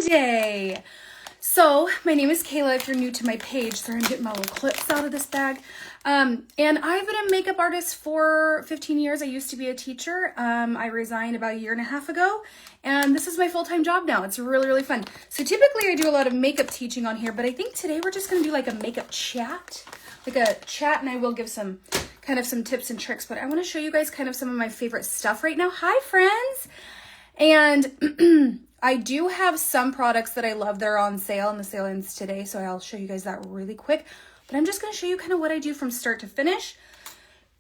Monday. So my name is Kayla if you're new to my page. Sorry, I'm getting my little clips out of this bag. And I've been a makeup artist for 15 years. I used to be a teacher. I resigned about a year and a half ago, and this is my full-time job now. It's really, really fun. So typically I do a lot of makeup teaching on here, but I think today we're just gonna do like a makeup chat, and I will give some tips and tricks, but I wanna show you guys kind of some of my favorite stuff right now. Hi friends. And I do have some products that I love that are on sale, and the sale ends today, so I'll show you guys that really quick. But I'm just going to show you kind of what I do from start to finish.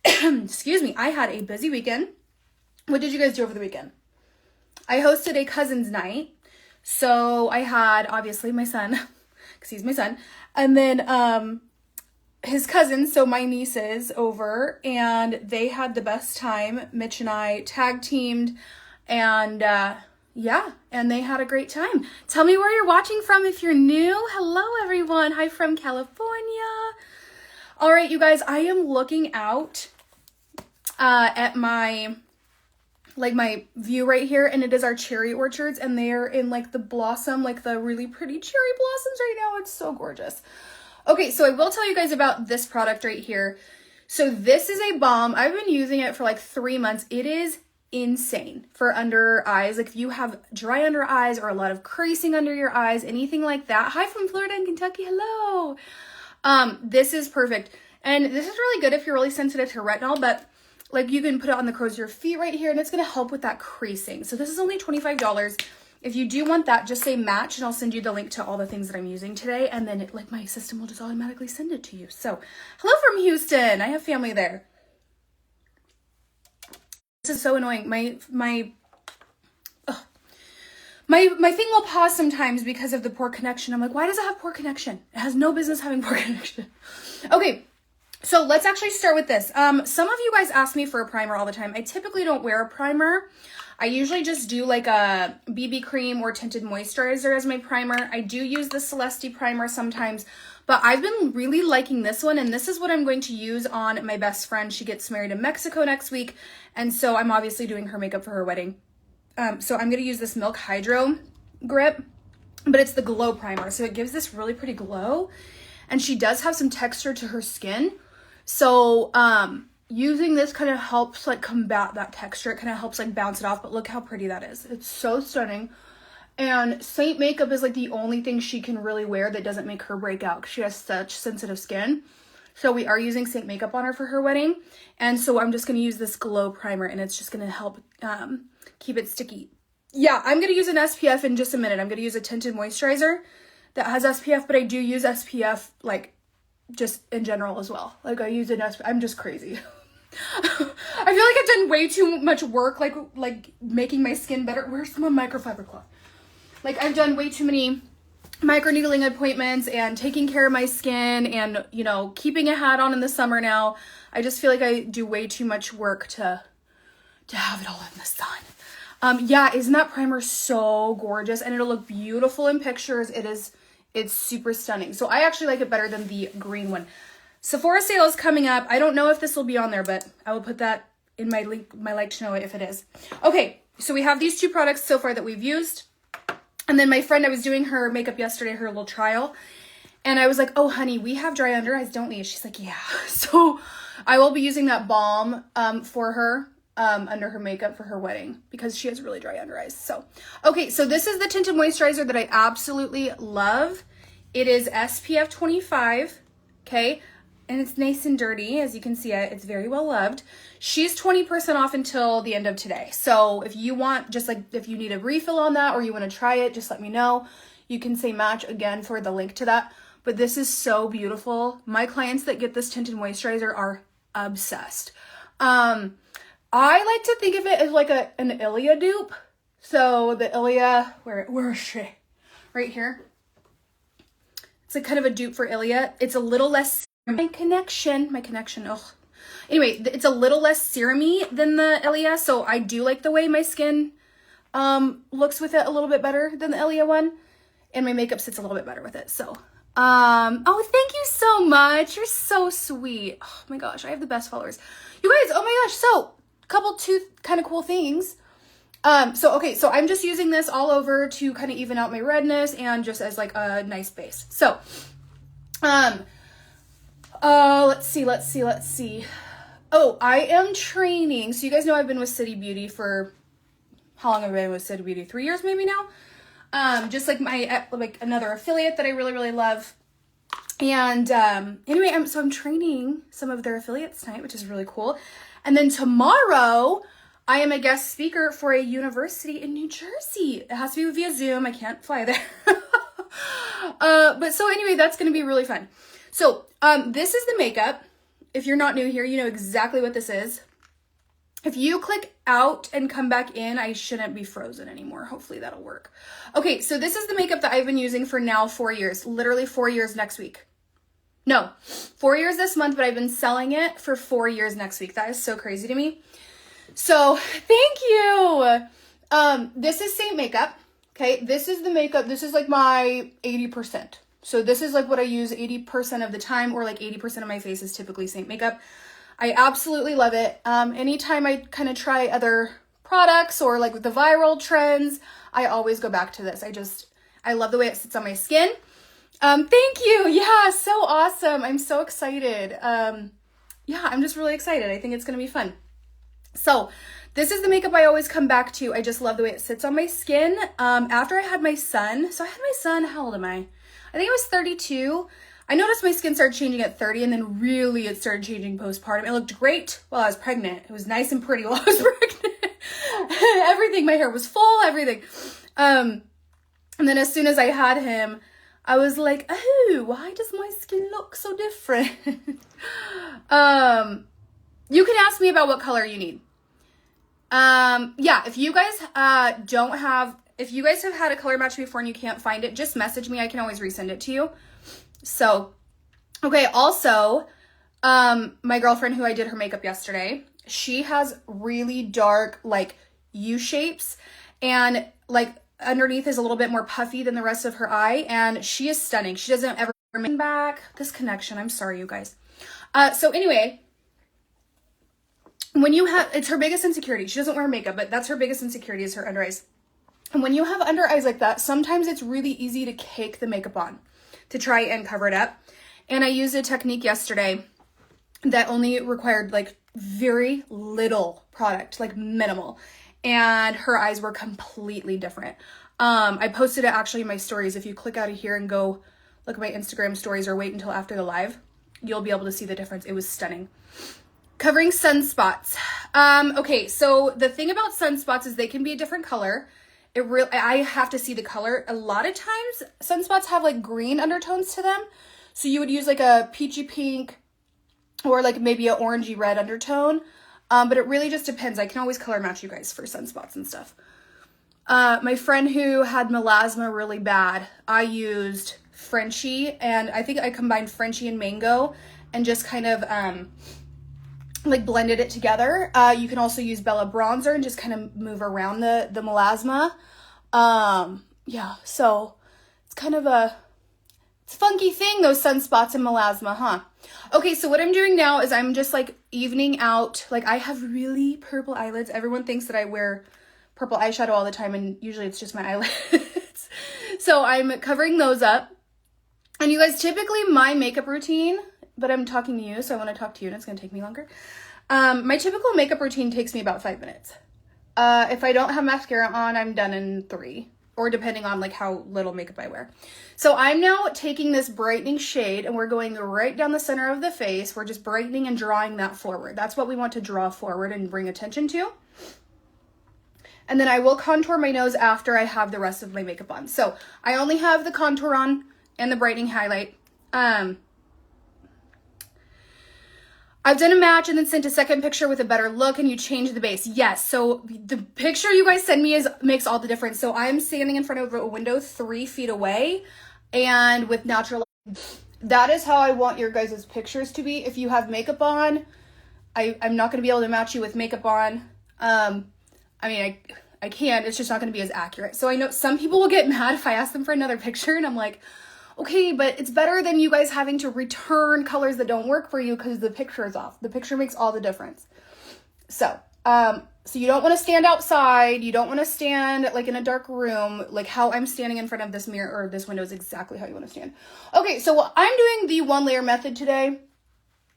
Excuse me, I had a busy weekend. What did you guys do over the weekend? I hosted a cousin's night. So I had, obviously, my son, because he's my son, and then his cousins, so my nieces, over, and they had the best time. Mitch and I tag teamed, and yeah, and they had a great time. Tell me where you're watching from if you're new. Hello, everyone. Hi from California. All right, you guys, I am looking out at my view right here, and it is our cherry orchards, and they're in like the blossom, like the really pretty cherry blossoms right now. It's so gorgeous. Okay, so I will tell you guys about this product right here. So this is a balm. I've been using it for like 3 months. It is insane for under eyes. Like if you have dry under eyes or a lot of creasing under your eyes, anything like that. Hi from Florida and Kentucky. Hello. This is perfect. And this is really good if you're really sensitive to retinol, but like you can put it on the curls of your feet right here, and it's going to help with that creasing. So this is only $25. If you do want that, just say match, and I'll send you the link to all the things that I'm using today. And then my system will just automatically send it to you. So hello from Houston. I have family there. This is so annoying. My thing will pause sometimes because of the poor connection. I'm like, why does it have poor connection? It has no business having poor connection. Okay, so let's actually start with this. Some of you guys ask me for a primer all the time. I typically don't wear a primer. I usually just do like a BB cream or tinted moisturizer as my primer. I do use the Celeste primer sometimes, but I've been really liking this one, and this is what I'm going to use on my best friend. She gets married in Mexico next week, and so I'm obviously doing her makeup for her wedding. So I'm going to use this Milk Hydro Grip, but it's the glow primer, so it gives this really pretty glow, and she does have some texture to her skin. So using this kind of helps like combat that texture. It kind of helps like bounce it off, but look how pretty that is. It's so stunning. And Saint makeup is like the only thing she can really wear that doesn't make her break out because she has such sensitive skin. So we are using Saint makeup on her for her wedding. And so I'm just going to use this glow primer, and it's just going to help keep it sticky. Yeah, I'm going to use an SPF in just a minute. I'm going to use a tinted moisturizer that has SPF, but I do use SPF like just in general as well. Like I use an SPF. I'm just crazy. I feel like I've done way too much work like making my skin better. Where's my microfiber cloth? Like I've done way too many microneedling appointments and taking care of my skin and, you know, keeping a hat on in the summer now. I just feel like I do way too much work to have it all in the sun. Yeah, isn't that primer so gorgeous? And it'll look beautiful in pictures. It's super stunning. So I actually like it better than the green one. Sephora sale is coming up. I don't know if this will be on there, but I will put that in my link, my like to know it if it is. Okay, so we have these two products so far that we've used. And then my friend, I was doing her makeup yesterday, her little trial. And I was like, oh, honey, we have dry under eyes, don't we? She's like, yeah. So I will be using that balm for her under her makeup for her wedding because she has really dry under eyes. So, okay, so this is the tinted moisturizer that I absolutely love. It is SPF 25, okay? And it's nice and dirty. As you can see, it's very well loved. She's 20% off until the end of today. So if you want, just like if you need a refill on that or you want to try it, just let me know. You can say match again for the link to that. But this is so beautiful. My clients that get this tinted moisturizer are obsessed. I like to think of it as like an Ilia dupe. So the Ilia, where is she? Right here. It's a kind of a dupe for Ilia. It's a little less my connection, ugh. Anyway, it's a little less serum-y than the Ilia, so I do like the way my skin looks with it a little bit better than the Ilia one, and my makeup sits a little bit better with it. So, oh, thank you so much. You're so sweet. Oh my gosh, I have the best followers. You guys, oh my gosh, so couple two kind of cool things. So I'm just using this all over to kind of even out my redness and just as like a nice base. So, let's see. Oh, I am training. So you guys know I've been with City Beauty for, how long have I been with City Beauty? 3 years maybe now. Just like like another affiliate that I really, really love. And, anyway, I'm training some of their affiliates tonight, which is really cool. And then tomorrow I am a guest speaker for a university in New Jersey. It has to be via Zoom. I can't fly there. But so anyway, that's going to be really fun. So, this is the makeup. If you're not new here, you know exactly what this is. If you click out and come back in, I shouldn't be frozen anymore. Hopefully that'll work. Okay, so this is the makeup that I've been using for now 4 years. Literally 4 years next week. No, 4 years this month, but I've been selling it for 4 years next week. That is so crazy to me. So, thank you. This is Saint Makeup. Okay, this is the makeup. This is like my 80%. So this is like what I use 80% of the time, or like 80% of my face is typically Saint Makeup. I absolutely love it. Anytime I kind of try other products or like with the viral trends, I always go back to this. I love the way it sits on my skin. Thank you. Yeah, so awesome. I'm so excited. Yeah, I'm just really excited. I think it's going to be fun. So this is the makeup I always come back to. I just love the way it sits on my skin. After I had my son, how old am I? I think I was 32. I noticed my skin started changing at 30, and then really it started changing postpartum. It looked great while I was pregnant. It was nice and pretty while I was pregnant. Everything, my hair was full, everything. And then as soon as I had him, I was like, oh, why does my skin look so different? You can ask me about what color you need. Yeah, if you guys if you guys have had a color match before and you can't find it, just message me. I can always resend it to you. So, okay, also, my girlfriend who I did her makeup yesterday, she has really dark, like, U shapes, and, like, underneath is a little bit more puffy than the rest of her eye, and she is stunning. She doesn't ever back. This connection, I'm sorry, you guys. So anyway, it's her biggest insecurity. She doesn't wear makeup, but that's her biggest insecurity is her under eyes. And when you have under eyes like that, sometimes it's really easy to cake the makeup on to try and cover it up. And I used a technique yesterday that only required like very little product, like minimal. And her eyes were completely different. I posted it actually in my stories. If you click out of here and go look at my Instagram stories or wait until after the live, you'll be able to see the difference. It was stunning. Covering sunspots. Okay, so the thing about sunspots is they can be a different color. I have to see the color. A lot of times sunspots have like green undertones to them. So you would use like a peachy pink or like maybe an orangey red undertone. But it really just depends. I can always color match you guys for sunspots and stuff. My friend who had melasma really bad, I used Frenchie, and I think I combined Frenchie and mango and just kind of like blended it together. You can also use Bella bronzer and just kind of move around the melasma. Yeah, so it's kind of it's a funky thing, those sunspots and melasma, huh? Okay, so what I'm doing now is I'm just like evening out. Like I have really purple eyelids. Everyone thinks that I wear purple eyeshadow all the time, and usually it's just my eyelids. So I'm covering those up. And you guys, typically my makeup routine, but I'm talking to you, so I want to talk to you and it's going to take me longer. My typical makeup routine takes me about 5 minutes. If I don't have mascara on, I'm done in 3, or depending on like how little makeup I wear. So I'm now taking this brightening shade and we're going right down the center of the face. We're just brightening and drawing that forward. That's what we want to draw forward and bring attention to. And then I will contour my nose after I have the rest of my makeup on. So I only have the contour on and the brightening highlight. I've done a match and then sent a second picture with a better look, and you change the base. Yes, so the picture you guys send me makes all the difference. So I'm standing in front of a window 3 feet away and with natural light. That is how I want your guys' pictures to be. If you have makeup on, I'm not going to be able to match you with makeup on. I mean, I can, it's just not going to be as accurate. So I know some people will get mad if I ask them for another picture, and I'm like, okay, but it's better than you guys having to return colors that don't work for you because the picture is off. The picture makes all the difference. So, So you don't want to stand outside. You don't want to stand like in a dark room. Like how I'm standing in front of this mirror or this window is exactly how you want to stand. Okay, so I'm doing the 1 layer method today.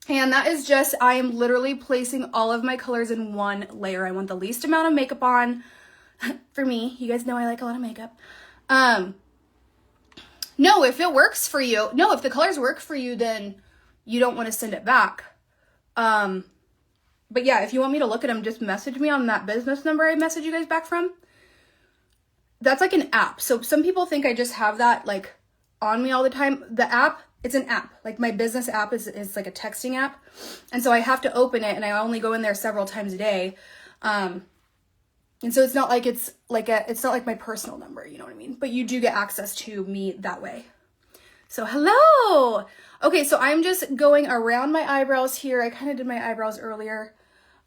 And that is just, I am literally placing all of my colors in 1 layer. I want the least amount of makeup on. For me, you guys know I like a lot of makeup. No, if it works for you, no, if the colors work for you, then you don't want to send it back. But yeah, if you want me to look at them, just message me on that business number I message you guys back from. That's like an app. So some people think I just have that like on me all the time. The app, it's an app. Like my business app is like a texting app. And so I have to open it and I only go in there several times a day. And so it's not like it's not like my personal number, you know what I mean? But you do get access to me that way. So hello. Okay, so I'm just going around my eyebrows here. I kind of did my eyebrows earlier.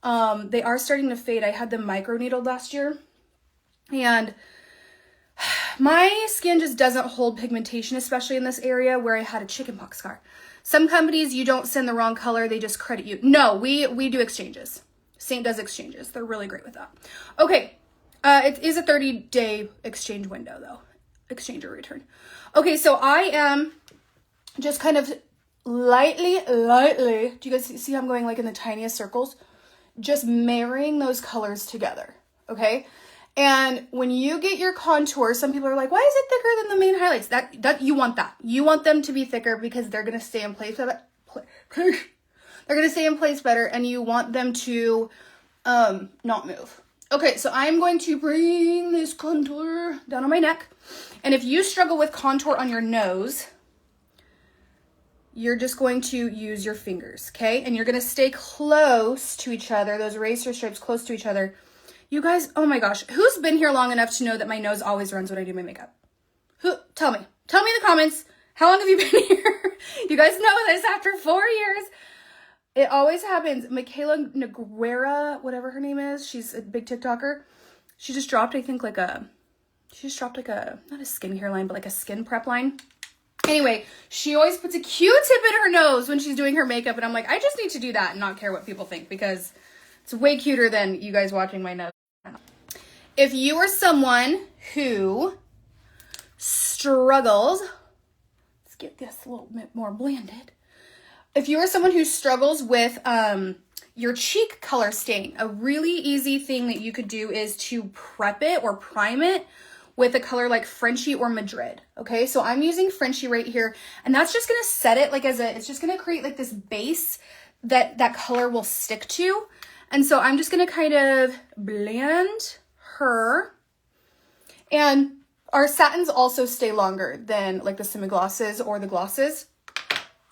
They are starting to fade. I had them microneedled last year. And my skin just doesn't hold pigmentation, especially in this area where I had a chickenpox scar. Some companies, you don't send the wrong color, they just credit you. No, we do exchanges. Saint does exchanges. They're really great with that. Okay, it is a 30-day exchange window though. Exchange or return. Okay, so I am just kind of lightly, do you guys see how I'm going like in the tiniest circles? Just marrying those colors together, okay? And when you get your contour, some people are like, why is it thicker than the main highlights? That you want that. You want them to be thicker because they're going to stay in place. They're going to stay in place better and you want them to not move. Okay, so I'm going to bring this contour down on my neck. And if you struggle with contour on your nose, you're just going to use your fingers, okay? And you're going to stay close to each other, those eraser stripes close to each other. You guys, oh my gosh, who's been here long enough to know that my nose always runs when I do my makeup? Who? Tell me in the comments. How long have you been here? You guys know this after 4 years. It always happens. Michaela Noguera, whatever her name is, she's a big TikToker. She just dropped, I think, not a skincare line, but like a skin prep line. Anyway, she always puts a Q-tip in her nose when she's doing her makeup. And I'm like, I just need to do that and not care what people think because it's way cuter than you guys watching my nose. If you are someone who struggles, let's get this a little bit more blended. If you are someone who struggles with your cheek color staying, a really easy thing that you could do is to prep it or prime it with a color like Frenchie or Madrid. Okay, so I'm using Frenchie right here, and that's just gonna set it like it's just gonna create like this base that color will stick to. And so I'm just gonna kind of blend her. And our satins also stay longer than like the semi-glosses or the glosses.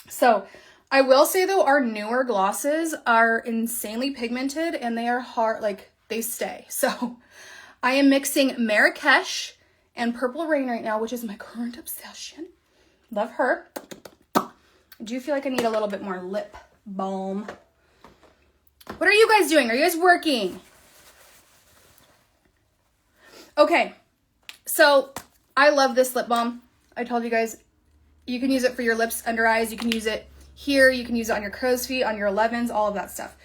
So I will say though, our newer glosses are insanely pigmented and they are hard, like they stay. So I am mixing Marrakesh and Purple Rain right now, which is my current obsession. Love her. I do feel like I need a little bit more lip balm. What are you guys doing? Are you guys working? Okay, so I love this lip balm. I told you guys, you can use it for your lips, under eyes. You can use it here. You can use it on your crow's feet, on your 11s, all of that stuff.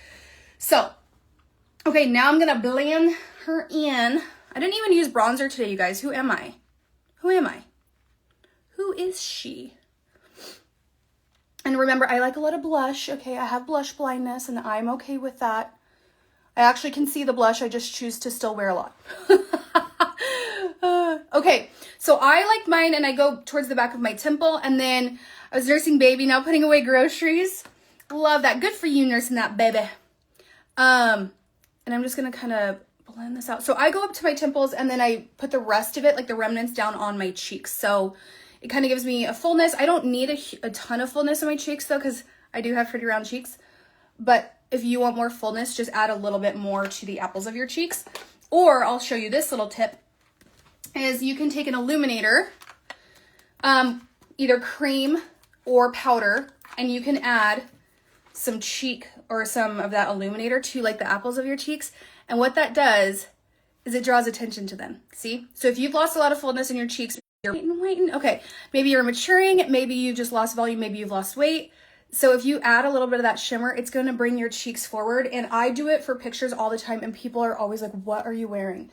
So, okay, now I'm going to blend her in. I didn't even use bronzer today, you guys. Who am I? Who am I? Who is she? And remember, I like a lot of blush. Okay, I have blush blindness and I'm okay with that. I actually can see the blush. I just choose to still wear a lot. Okay, so I like mine and I go towards the back of my temple, and then I was nursing baby, now putting away groceries. Love that. Good for you nursing that baby. And I'm just going to kind of blend this out. So I go up to my temples and then I put the rest of it, like the remnants, down on my cheeks. So it kind of gives me a fullness. I don't need a ton of fullness in my cheeks though, because I do have pretty round cheeks. But if you want more fullness, just add a little bit more to the apples of your cheeks. Or I'll show you this little tip, is you can take an illuminator, either cream or powder, and you can add some cheek or some of that illuminator to like the apples of your cheeks. And what that does is it draws attention to them. See? So if you've lost a lot of fullness in your cheeks, you're waiting. Okay, maybe you're maturing, maybe you just lost volume, maybe you've lost weight. So if you add a little bit of that shimmer, it's going to bring your cheeks forward. And I do it for pictures all the time, and people are always like, what are you wearing?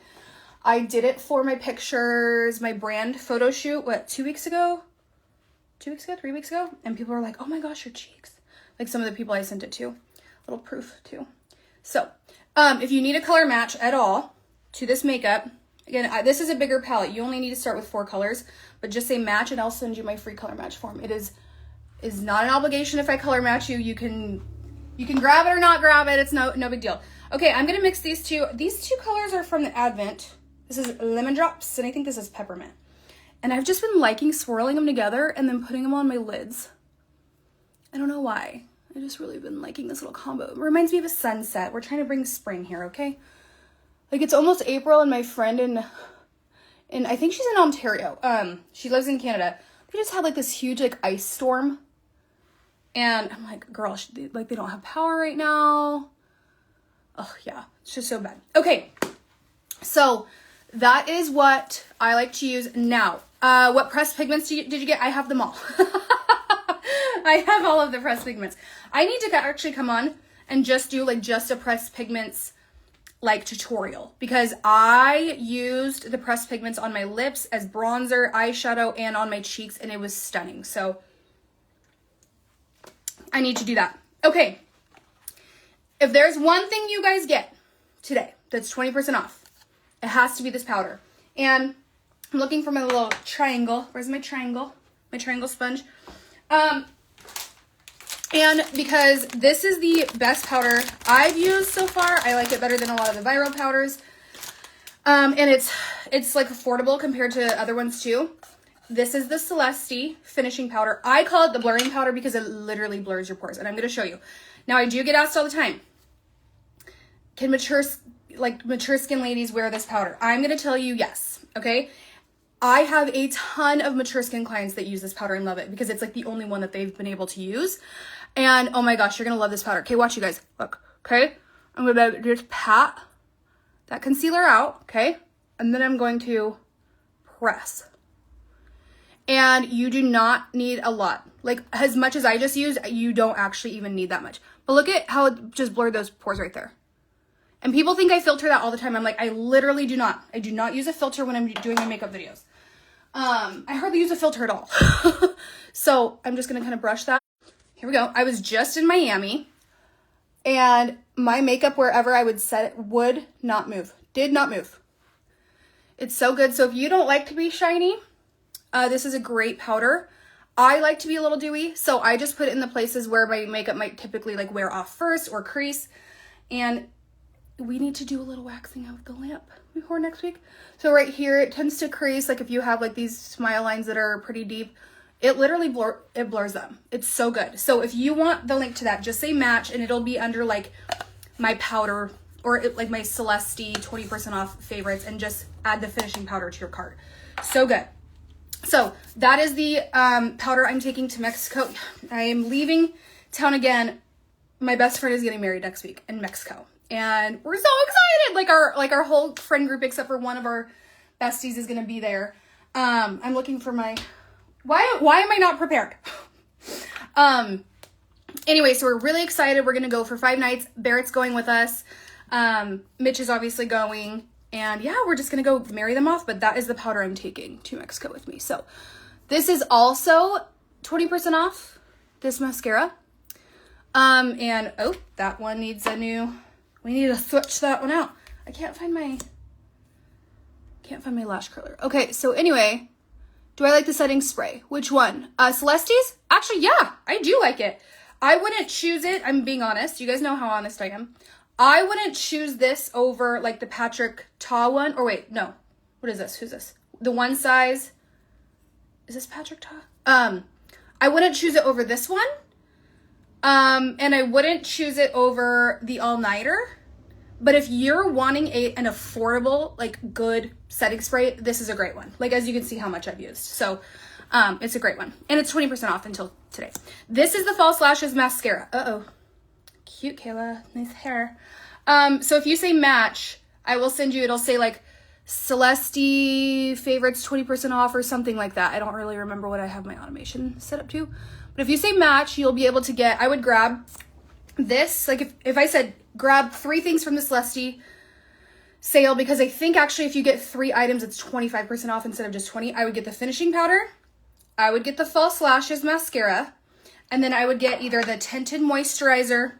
I did it for my pictures, my brand photo shoot, 2 weeks ago? 2 weeks ago, 3 weeks ago? And people were like, oh my gosh, your cheeks. Like some of the people I sent it to. Little proof too. So if you need a color match at all to this makeup, again, this is a bigger palette. You only need to start with 4 colors, but just say match and I'll send you my free color match form. It is not an obligation if I color match you. You can grab it or not grab it. It's no big deal. Okay, I'm going to mix these two. These two colors are from the Advent. This is Lemon Drops, and I think this is Peppermint. And I've just been liking swirling them together and then putting them on my lids. I don't know why. I just really been liking this little combo. It reminds me of a sunset. We're trying to bring spring here, okay? Like, it's almost April, and my friend in I think she's in Ontario. She lives in Canada. They just had, like, this huge, like, ice storm. And I'm like, girl, they don't have power right now. Oh, yeah. It's just so bad. Okay. So that is what I like to use now. What pressed pigments did you get? I have them all. I have all of the pressed pigments. I need to actually come on and just do like just a pressed pigments like tutorial, because I used the pressed pigments on my lips as bronzer, eyeshadow, and on my cheeks, and it was stunning. So I need to do that. Okay. If there's one thing you guys get today that's 20% off, it has to be this powder. And I'm looking for my little triangle. Where's my triangle? My triangle sponge. And because this is the best powder I've used so far, I like it better than a lot of the viral powders. And it's like affordable compared to other ones too. This is the Celeste finishing powder. I call it the blurring powder because it literally blurs your pores, and I'm going to show you. Now, I do get asked all the time, can mature skin ladies wear this powder? I'm going to tell you yes, okay? I have a ton of mature skin clients that use this powder and love it because it's like the only one that they've been able to use. And oh my gosh, you're going to love this powder. Okay, watch you guys. Look, okay? I'm going to just pat that concealer out, okay? And then I'm going to press. And you do not need a lot. Like, as much as I just used, you don't actually even need that much. But look at how it just blurred those pores right there. And people think I filter that all the time. I'm like, I literally do not. I do not use a filter when I'm doing my makeup videos. I hardly use a filter at all. So I'm just going to kind of brush that. Here we go. I was just in Miami, and my makeup, wherever I would set it, would not move. Did not move. It's so good. So if you don't like to be shiny, this is a great powder. I like to be a little dewy, so I just put it in the places where my makeup might typically like wear off first or crease. And we need to do a little waxing of the lamp before next week. So right here, it tends to crease. Like if you have like these smile lines that are pretty deep, it literally blurs them. It's so good. So if you want the link to that, just say match, and it'll be under like my powder or like my Celeste 20% off favorites, and just add the finishing powder to your cart. So good. So that is the powder I'm taking to Mexico. I am leaving town again. My best friend is getting married next week in Mexico, and we're so excited. Like our whole friend group except for one of our besties is gonna be there. I'm looking for my. Why am I not prepared? Anyway, so we're really excited. We're gonna go for 5 nights. Barrett's going with us. Mitch is obviously going. And yeah, we're just going to go marry them off. But that is the powder I'm taking to Mexico with me. So this is also 20% off, this mascara. And oh, that one needs a new, we need to switch that one out. I can't find my lash curler. Okay, so anyway, do I like the setting spray? Which one? Celeste's? Actually, yeah, I do like it. I wouldn't choose it. I'm being honest. You guys know how honest I am. I wouldn't choose this over like the Patrick Ta one. Or wait, no. What is this? Who's this? The One Size. Is this Patrick Ta? I wouldn't choose it over this one. And I wouldn't choose it over the All Nighter. But if you're wanting an affordable, like good setting spray, this is a great one. Like as you can see how much I've used. So it's a great one. And it's 20% off until today. This is the False Lashes Mascara. Uh-oh. Cute, Kayla. Nice hair. So if you say match, I will send you, it'll say like Celeste favorites 20% off or something like that. I don't really remember what I have my automation set up to. But if you say match, you'll be able to get, I would grab this. Like if I said grab 3 things from the Celeste sale, because I think actually if you get 3 items, it's 25% off instead of just 20. I would get the finishing powder. I would get the False Lashes mascara. And then I would get either the tinted moisturizer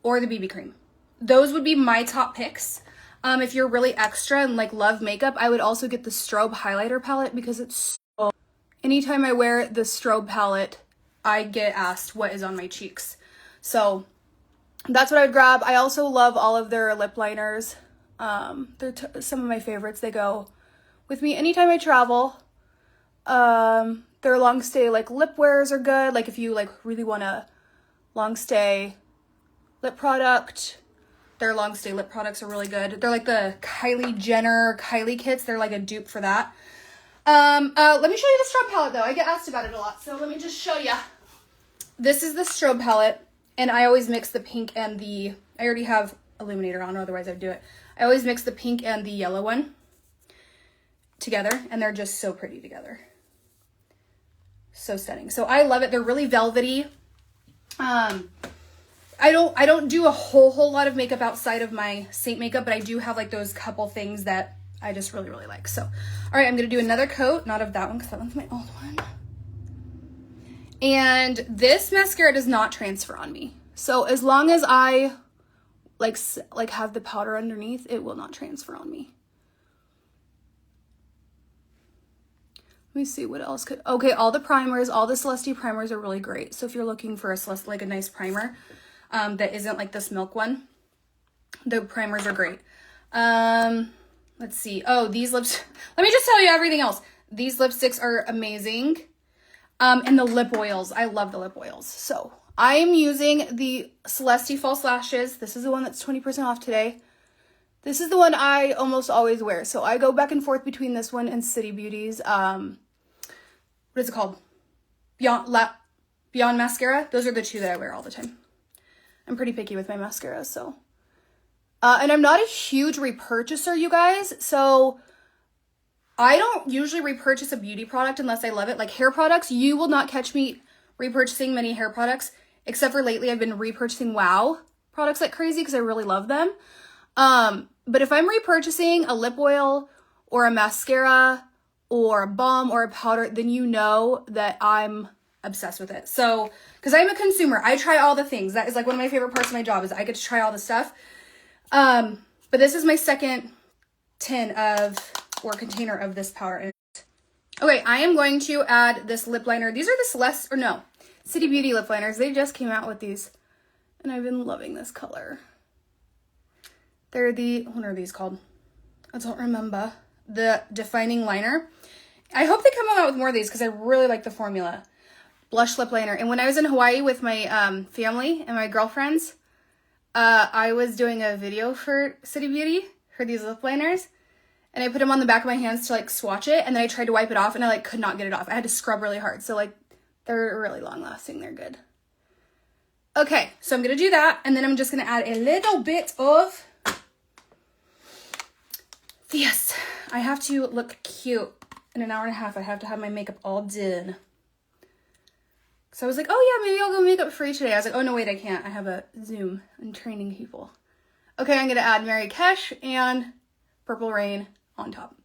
or the BB cream. Those would be my top picks. If you're really extra and like love makeup, I would also get the strobe highlighter palette, because it's so, anytime I wear the strobe palette, I get asked what is on my cheeks. So that's what I would grab. I also love all of their lip liners. They're some of my favorites. They go with me anytime I travel. Their long stay like lip wears are good. Like if you like really want a long stay lip product, their long stay lip products are really good. They're like the Kylie Jenner Kylie kits. They're like a dupe for that. Let me show you the strobe palette though. I get asked about it a lot. So let me just show you. This is the strobe palette, and I always mix the pink and the, I already have illuminator on, otherwise I'd do it. I always mix the pink and the yellow one together, and they're just so pretty together. So stunning. So I love it. They're really velvety. I don't do a whole lot of makeup outside of my Saint makeup, but I do have like those couple things that I just really like. So, all right, I'm going to do another coat, not of that one because that one's my old one. And this mascara does not transfer on me. So as long as I like have the powder underneath, it will not transfer on me. Let me see what else could, okay, all the primers, all the Celeste primers are really great. So if you're looking for a Celeste, like a nice primer, that isn't like this milk one, the primers are great. Let's see. Oh, these lips, let me just tell you everything else. These lipsticks are amazing. And the lip oils, I love the lip oils. So I am using the Celeste False Lashes. This is the one that's 20% off today. This is the one I almost always wear. So I go back and forth between this one and City Beauty's, what is it called? Beyond Mascara. Those are the 2 that I wear all the time. I'm pretty picky with my mascara, so. And I'm not a huge repurchaser, you guys. So I don't usually repurchase a beauty product unless I love it. Like hair products, you will not catch me repurchasing many hair products, except for lately I've been repurchasing Wow products like crazy because I really love them. But if I'm repurchasing a lip oil or a mascara or a balm or a powder, then you know that I'm obsessed with it. So, because I'm a consumer, I try all the things. That is like one of my favorite parts of my job is I get to try all the stuff. But this is my second tin of, or container of this powder. Okay, I am going to add this lip liner. These are the Celeste, or no, City Beauty lip liners. They just came out with these, and I've been loving this color. They're the, what are these called? I don't remember. The Defining Liner. I hope they come out with more of these because I really like the formula. Blush lip liner. And when I was in Hawaii with my family and my girlfriends, I was doing a video for City Beauty for these lip liners. And I put them on the back of my hands to like swatch it. And then I tried to wipe it off and I like could not get it off. I had to scrub really hard. So like they're really long lasting. They're good. Okay, so I'm going to do that. And then I'm just going to add a little bit of... Yes, I have to look cute. In an hour and a half, I have to have my makeup all done. So I was like, oh yeah, maybe I'll go makeup free today. I was like, oh no, wait, I can't. I have a Zoom. I'm training people. Okay, I'm going to add Mary Kesh and Purple Rain on top.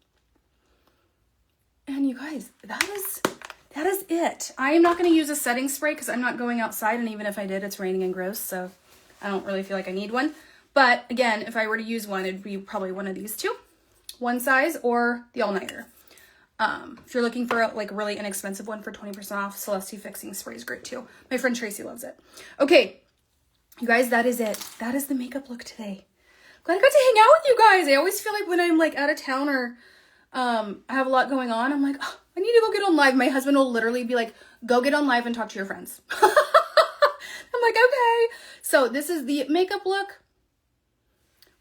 And you guys, that is it. I am not going to use a setting spray because I'm not going outside. And even if I did, it's raining and gross. So I don't really feel like I need one. But again, if I were to use one, it'd be probably one of these 2. One size or the all-nighter. If you're looking for a like really inexpensive one for 20% off, Celeste Fixing Spray is great too. My friend Tracy loves it. Okay, you guys, that is it. That is the makeup look today. Glad I got to hang out with you guys. I always feel like when I'm like out of town or I have a lot going on, I'm like, oh, I need to go get on live. My husband will literally be like, go get on live and talk to your friends. I'm like, okay. So this is the makeup look.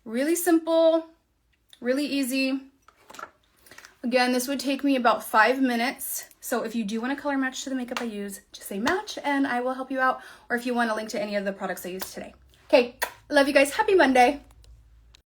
Really simple. Really easy. Again, this would take me about 5 minutes. So if you do want to color match to the makeup I use, just say match and I will help you out. Or if you want a link to any of the products I used today. Okay, love you guys. Happy Monday.